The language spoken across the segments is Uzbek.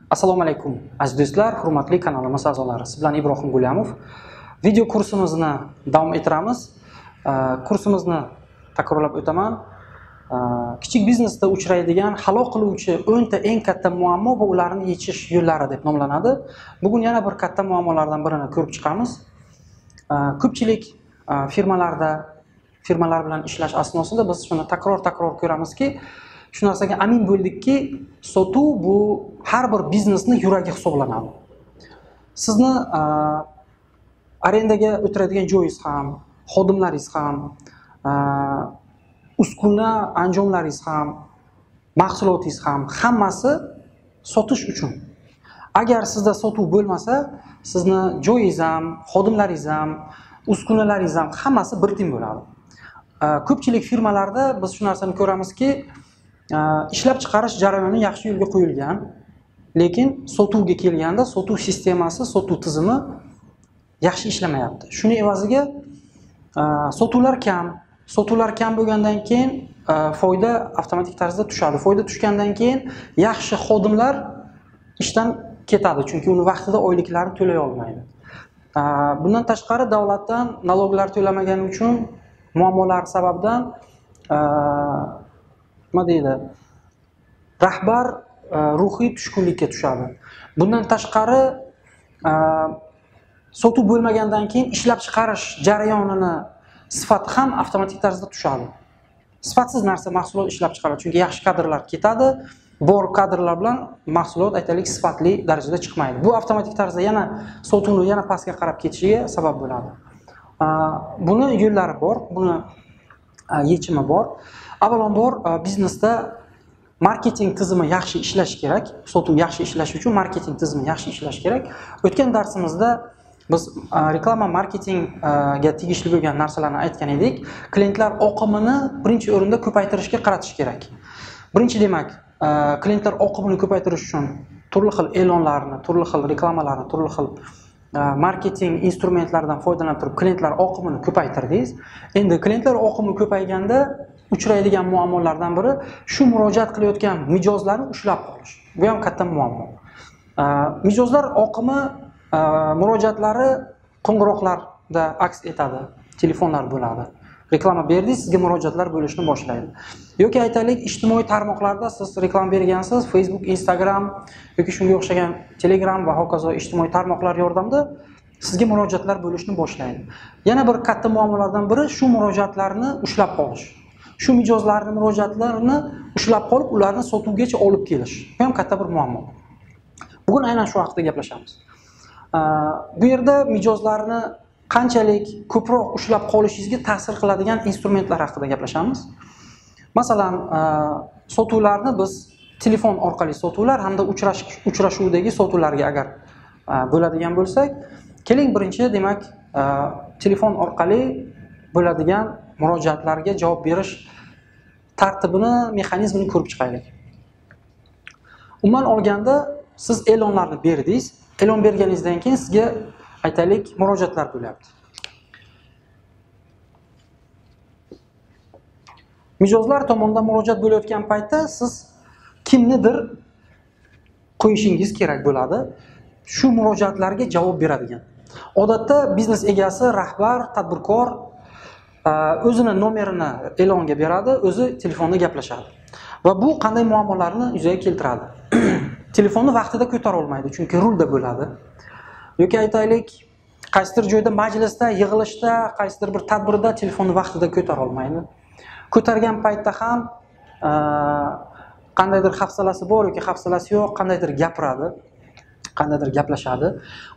Assalomu alaykum aziz do'stlar, hurmatli kanalimiz a'zolari. Siz bilan Ibrohim Gulyamov. Video kursimizni davom ettiramiz. Kursimizni takrorlab o'taman. Kichik biznesda uchraydigan halol qiluvchi 10 ta eng katta muammo va ularni yechish yo'llari deb nomlanadi. Bugun yana bir katta muammolardan birini ko'rib chiqamiz. Ko'pchilik firmalar bilan ishlash asnosida biz shuni takror ko'ramizki, shu narsaga amin bo'ldikki, sotuv bu har bir biznesning yuragi hisoblanadi. Sizni arendaga o'tiradigan joyingiz ham, xodimlaringiz ham, uskuna anjomlaringiz ham, mahsulotingiz ham hammasi sotish uchun. Agar sizda sotuv bo'lmasa, sizni joyingiz ham, xodimlaringiz ham, uskunalaringiz ham hammasi bir tim bo'ladi. Ko'pchilik firmalarda biz shu narsani ko'ramizki, ishlab chiqarish jarayoni yaxshi yo'lga qo'yilgan, lekin sotuvga kelganda sotuv sistemasi, sotuv tizimi yaxshi ishlamayapti. Shuning evaziga sotuvlar kam bo'lgandan keyin foyda avtomatik tarzda tushadi. Foyda tushgandan keyin yaxshi xodimlar ishdan ketadi, chunki uni vaqtida oyliklarini to'lay olmaydi. Bundan tashqari davlatdan naloglar to'lamagani uchun muammolar sababdan nima deydi? Rahbar ruhiy tushkunlikka tushadi. Bundan tashqari sotuv bo'lmagandan keyin ishlab chiqarish jarayonini sifati ham avtomatik tarzda tushadi. Sifatsiz narsa mahsulot ishlab chiqaradi, chunki yaxshi kadrlar ketadi, bor kadrlar bilan mahsulot aytaylik sifatli darajada chiqmaydi. Bu avtomatik tarzda yana sotuvni yana pastga qarab ketishiga sabab bo'ladi. Buni yo'llari bor, buni yechimi bor. Avvalambor biznesda marketing tizimi yaxshi ishlash kerak. Sotuv yaxshi ishlash uchun marketing tizimi yaxshi ishlash kerak. O'tgan darsimizda biz reklama marketingga tegishli bo'lgan narsalarni aytgan edik. Klientlar oqimini birinchi o'rinda ko'paytirishga qaratish kerak. Birinchi demak, klientlar oqimini ko'paytirish uchun turli xil e'lonlarni, turli xil reklamalarni, turli xil marketing instrumentlaridan foydalanib turib klientlar oqimini ko'paytirdingiz. Endi klientlar oqimi ko'payganda uchraydigan muammolardan biri shu murojaat qilayotgan mijozlarni ushlab qolish. Bu ham katta muammo. Mijozlar oqimi murojaatlari qo'ng'iroqlarda aks etadi, telefonlar bo'ladi. Reklama berdingiz, sizga murojaatlar bo'lishni boshlaydi. Yoki aytaylik, ijtimoiy tarmoqlarda siz reklama bergansiz, Facebook, Instagram yoki shunga o'xshagan Telegram va hokazo ijtimoiy tarmoqlar yordamida sizga murojaatlar bo'lishni boshlaydi. Yana bir katta muammolardan biri shu murojaatlarni ushlab qolish. Shu mijozlarning murojaatlarini ushlab qolib, ularni sotuvgacha olib kelish. Bu ham katta bir muammo. Bugun aynan shu haqida gaplashamiz. Bu yerda mijozlarni qanchalik ko'proq ushlab qolishingizga ta'sir qiladigan instrumentlar haqida gaplashamiz. Masalan, sotuvlarni biz telefon orqali sotuvlar hamda uchrashuvdagi sotuvlarga agar bo'ladigan bo'lsak, keling birinchi demak telefon orqali bo'ladigan murojaatlarga javob berish tartibini, mexanizmini ko'rib chiqaylik. Umuman olganda, siz e'lonlarni berdingiz. E'lon berganingizdan keyin sizga aytaylik murojaatlar bo'lyapti. Mijozlar tomonidan murojaat bo'layotgan paytda siz kimnidir qo'yishingiz kerak bo'ladi. Shu murojaatlarga javob beradigan. Odatda biznes egasi, rahbar, tadbirkor o'zini nomerini e'longa beradi, o'zi telefonda gaplashadi. Va bu qanday muammolarni yuzaga keltiradi? Telefonni vaqtida ko'tara olmaydi, chunki rulda bo'ladi. Yoki aytaylik, qaysidir joyda majlisda, yig'ilishda, qaysidir bir tadbirda telefonni vaqtida ko'tara olmaydi. Ko'targan paytda ham qandaydir hafsalasi bor yoki hafsalasi yo'q, qandaydir gapiradi, qandaydir gaplashadi.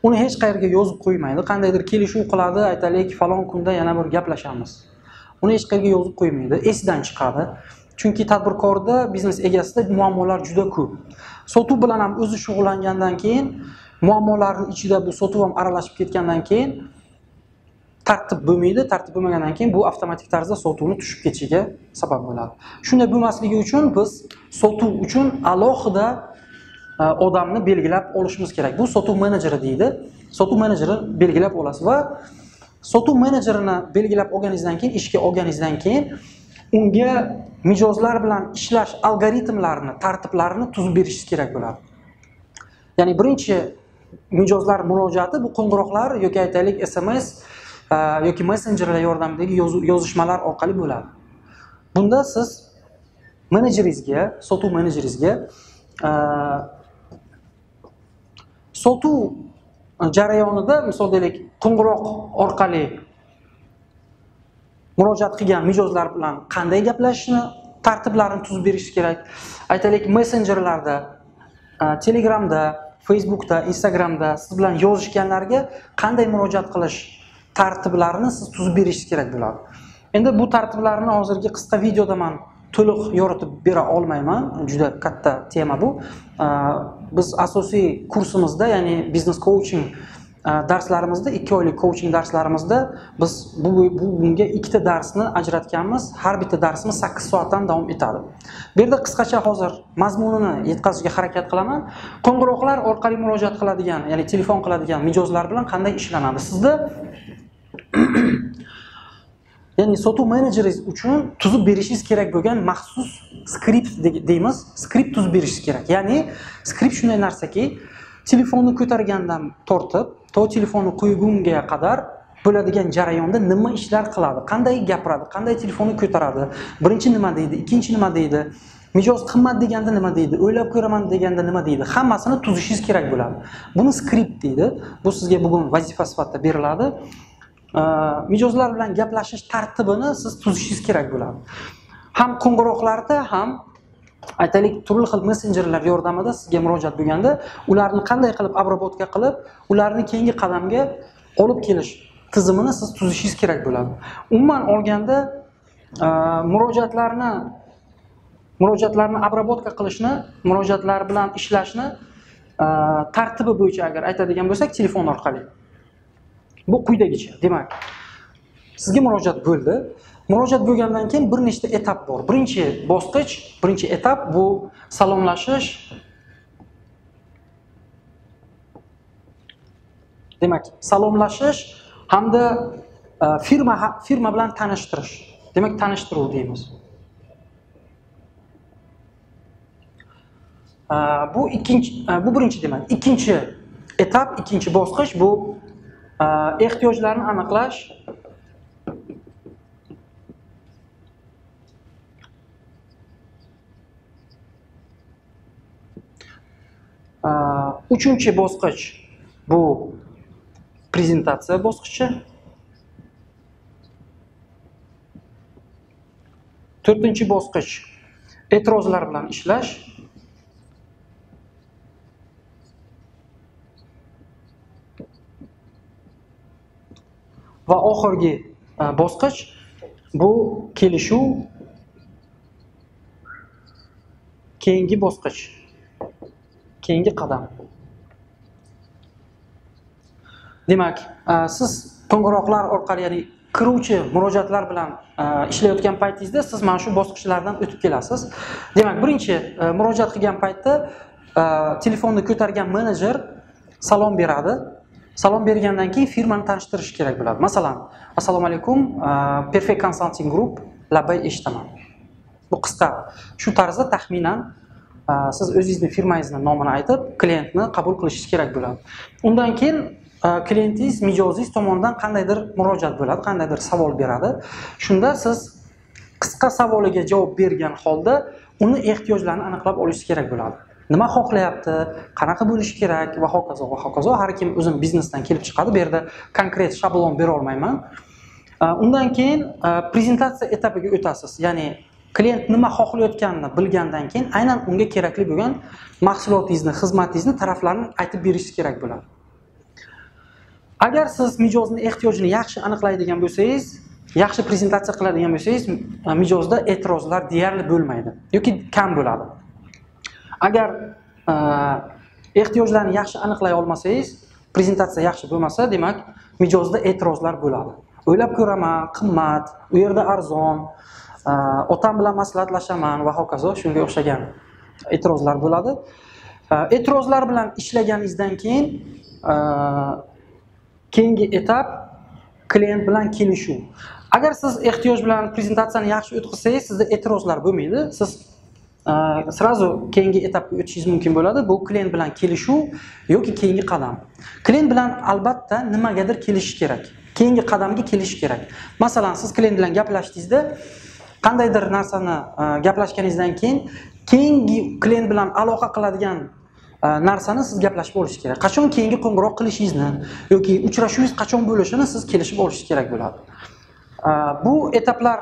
Uni hech qayerga yozib qo'ymaydi. Qandaydir kelishuv qiladi, aytaylik, falon kunda yana bir gaplashamiz. Uni hech qayerga yozib qo'ymaydi, esidan chiqadi. Chunki tadbirkorda, biznes egasida muammolar juda ko'p. Sotuv bilan ham o'zi shug'ullangandan keyin, muammolarning ichida bu sotuv ham aralashib ketgandan keyin tartib bo'lmaydi. Tartib bo'lmagandan keyin bu avtomatik tarzda sotuvni tushib ketishiga sabab bo'ladi. Shunday bo'lmasligi uchun biz sotuv uchun alohida odamni belgilab olishimiz kerak. Bu sotuv menejeri deydi. Sotuv menejeri belgilab olasiz va sotuv menejerini belgilab olganingizdan keyin, ishga olganingizdan keyin unga mijozlar bilan ishlash algoritmlarini, tartiblarini tuzib berishingiz kerak bo'ladi. Ya'ni birinchi mijozlar murojaati bu qo'ng'iroqlar yoki aytaylik SMS yoki messenjerlar yordamidagi yozishmalar orqali bo'ladi. Bunda siz menejeringizga, sotuv menejeringizga sotuv jarayonida misol deylik qo'ng'iroq orqali murojaat qilgan mijozlar bilan qanday gaplashishni tartiblarini tuzib berish kerak. Aytaylik messenjerlarda, Telegramda, Facebookda, Instagramda siz bilan yozishganlarga qanday murojaat qilish tartiblarini siz tuzib berishingiz kerak bo'ladi. Endi bu tartiblarni hozirgi qisqa videoda men to'liq yoritib bera olmayman. Juda katta tema bu. Biz asosiy kursimizda, ya'ni business coaching darslarimizda, 2 oylik coaching darslarimizda biz bunga 2 ta darsni ajratganmiz. Har bitta darsimiz 8 soatdan davom etadi. Bu yerda qisqacha hozir mazmunini yetkazishga harakat qilaman. Qo'ng'iroqlar orqali murojaat qiladigan, ya'ni telefon qiladigan mijozlar bilan qanday ishlanadi? Sizda ya'ni sotuv menejeringiz uchun tuzib berishingiz kerak bo'lgan maxsus skript deymiz, skript tuzib berishingiz kerak. Ya'ni skript shunday narsaki, telefonni ko'targandan tortib, to telefonni qo'ygunga qadar bo'ladigan jarayonda nima ishlar qiladi, qanday gapiradi, qanday telefonni ko'taradi, birinchi nima deydi, ikkinchi nima deydi, mijoz qimmat deganda nima deydi, o'ylab ko'raman deganda nima deydi, hammasini tuzishingiz kerak bo'ladi. Buni skript deydi. Bu sizga bugun vazifa sifatida beriladi. Mijozlar bilan gaplashish tartibini siz tuzishingiz kerak bo'ladi. Ham qo'ng'iroqlarda, ham aytaylik turli xil messenjerlar yordamida sizga murojaat bo'lganda, ularni qanday qilib obработка qilib, ularni keyingi qadamga olib kelish tizimini siz tuzishingiz kerak bo'ladi. Umuman olganda, murojaatlarni obработка qilishni, murojaatlar bilan ishlashni tartibi bo'yicha agar aytadigan bo'lsak, telefon orqali. Bu quyidagicha. Demak, sizga murojaat bo'ldi. Murojaat bo'lgandan keyin bir nechta etap bor. Birinchi bosqich, birinchi etap bu salomlashish. Demak, salomlashish hamda firma bilan tanishtirish. Demak, tanishtiruv deymiz. Bu birinchi demak. Ikkinchi etap, ikkinchi bosqich bu ehtiyojlarni aniqlash. Uchinchi bosqich bu prezentatsiya bosqichi. To'rtinchi bosqich e'tirozlar bilan ishlash. Va oxirgi bosqich bu kelishuv. Keyingi bosqich, keyingi qadam. Demak, siz qo'ng'iroqlar orqali, ya'ni kiruvchi murojaatlar bilan ishlayotgan paytingizda siz mana shu bosqichlardan o'tib kelasiz. Demak, birinchi murojaat qilgan paytda telefonni ko'targan menejer salom beradi. Salom bergandan keyin firmani tanishtirish kerak bo'ladi. Masalan, assalomu alaykum, Perfect Consulting Group, labay eshitaman. Bu qisqa. Shu tarzda taxminan siz o'zingizning firmangizni nomini aytib, klientni qabul qilishingiz kerak bo'ladi. Undan keyin klientingiz, mijozingiz tomonidan qandaydir murojaat bo'ladi, qandaydir savol beradi. Shunda siz qisqa savoliga javob bergan holda uni ehtiyojlarini aniqlab olishingiz kerak bo'ladi. Nima xohlayapti, qanaqa bo'lishi kerak va hokazo va hokazo. Har kim o'zining biznesdan kelib chiqadi. Bu yerda konkret shablon bera olmayman. Undan keyin prezentatsiya etapiga o'tasiz. Ya'ni klient nima xohlayotganini bilgandan keyin aynan unga kerakli bo'lgan mahsulotingizni, xizmatingizni taraflarini aytib berishingiz kerak bo'ladi. Agar siz mijozning ehtiyojini yaxshi aniqlaydigan bo'lsangiz, yaxshi prezentatsiya qiladigan bo'lsangiz, mijozda e'tirozlar deyarli bo'lmaydi yoki kam bo'ladi. Agar ehtiyojlarni yaxshi aniqlay olmasangiz, prezentatsiya yaxshi bo'lmasa, demak, mijozda e'tirozlar bo'ladi. O'ylab ko'raman, qimmat, u yerda arzon, otam bilan maslahatlashaman va hokazo, shunga o'xshagan e'tirozlar bo'ladi. E'tirozlar bilan ishlaganingizdan keyin keyingi etap klient bilan kelishuv. Agar siz ehtiyoj bilan prezentatsiyani yaxshi o'tkazsangiz, sizda e'tirozlar bo'lmaydi. Siz srazu keyingi etapga o'tishingiz mumkin bo'ladi. Bu klient bilan kelishuv yoki keyingi qadam. Klient bilan albatta nimagadir kelishish kerak. Keyingi qadamga kelish kerak. Masalan, siz klient bilan gaplashdingizda, qandaydir narsani gaplashganingizdan keyin keyingi klient bilan aloqa qiladigan narsani siz gaplashib olishingiz kerak. Qachon keyingi qo'ng'iroq qilishingizni yoki uchrashuvingiz qachon bo'lishini siz kelishib olishingiz kerak bo'ladi. Bu etaplar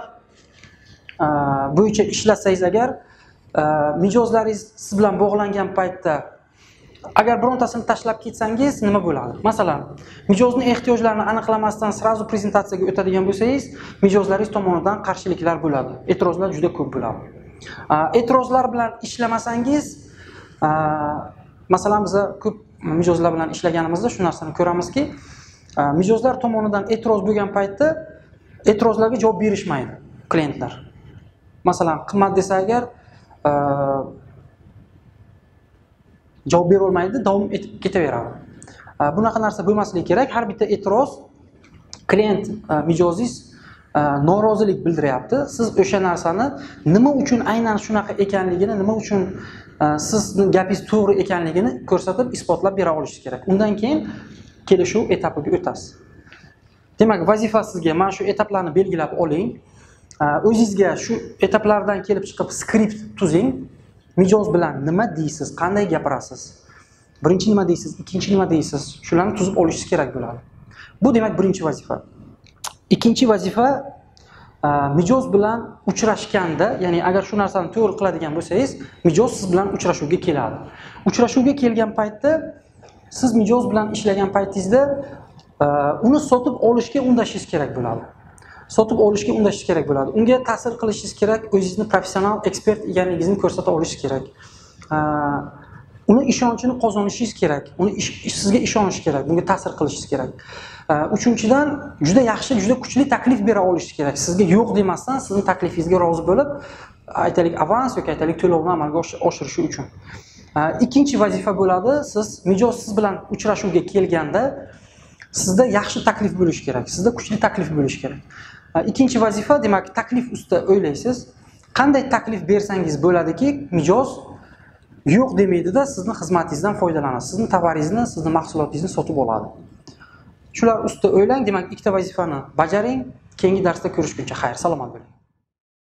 bo'yicha ishlatsangiz agar mijozlaringiz siz bilan bog'langan paytda agar birontasini tashlab ketsangiz nima bo'ladi? Masalan, mijozning ehtiyojlarini aniqlamasdan srazu prezentatsiyaga o'tadigan bo'lsangiz, mijozlaringiz tomonidan qarshiliklar bo'ladi. E'tirozlar juda ko'p bo'ladi. E'tirozlar bilan ishlamasangiz, masalan, biz ko'p mijozlar bilan ishlaganimizda shu narsani ko'ramizki, mijozlar tomonidan e'tiroz bo'lgan paytda e'tirozlarga javob berishmaydi klientlar. Masalan, qimmat desa agar javob bera olmaydi, davom etib ketaveradi. Bunaqa narsa bo'lmasligi kerak. Har bitta e'tiroz klient mijozingiz norozilik bildiryapti. Siz o'sha narsani nima uchun aynan shunaqa ekanligini, nima uchun sizning gapingiz to'g'ri ekanligini ko'rsatib, isbotlab bera olishingiz kerak. Undan keyin kelishuv etapiga o'tasiz. Demak, vazifa sizga mana shu etaplarni belgilab oling. O'zingizga shu etaplardan kelib chiqib skript tuzing. Mijoz bilan nima deysiz, qanday gapirasiz? Birinchi nima deysiz, ikkinchi nima deysiz? Shularni tuzib olishingiz kerak bo'ladi. Bu demak birinchi vazifa. Ikkinchi vazifa mijoz bilan uchrashganda, ya'ni agar shu narsani to'g'ri qiladigan bo'lsangiz, mijoz siz bilan uchrashuvga keladi. Uchrashuvga kelgan paytda siz mijoz bilan ishlagan paytingizda uni sotib olishga undashingiz kerak bo'ladi. Sotib olishga undashingiz kerak bo'ladi. Unga ta'sir qilishingiz kerak, o'zingizni professional ekspert ekanligingizni ko'rsata olishingiz kerak. Uni ishonchini qozonishingiz kerak. Sizga ishonish kerak, bunga ta'sir qilishingiz kerak. Uchinchidan, juda yaxshi, juda kuchli taklif bera olishingiz kerak. Sizga yo'q demasdan, sizning taklifingizga rozi bo'lib, aytaylik avans yoki aytaylik to'lovni amalga oshirishi uchun. Ikkinchi vazifa bo'ladi, mijoz siz bilan uchrashuvga kelganda sizda yaxshi taklif bo'lishi kerak, sizda kuchli taklif bo'lishi kerak. Ikkinchi vazifa, demak, taklif ustida o'ylaysiz. Qanday taklif bersangiz bo'ladiki, mijoz yo'q demaydi-da, sizning xizmatingizdan foydalanadi, sizning tovaringizni, sizning mahsulotingizni sotib oladi. Shular ustida o'ylang, demak, ikkita vazifani bajaring. Keyingi darsda ko'rishguncha xayr, salomat bo'ling.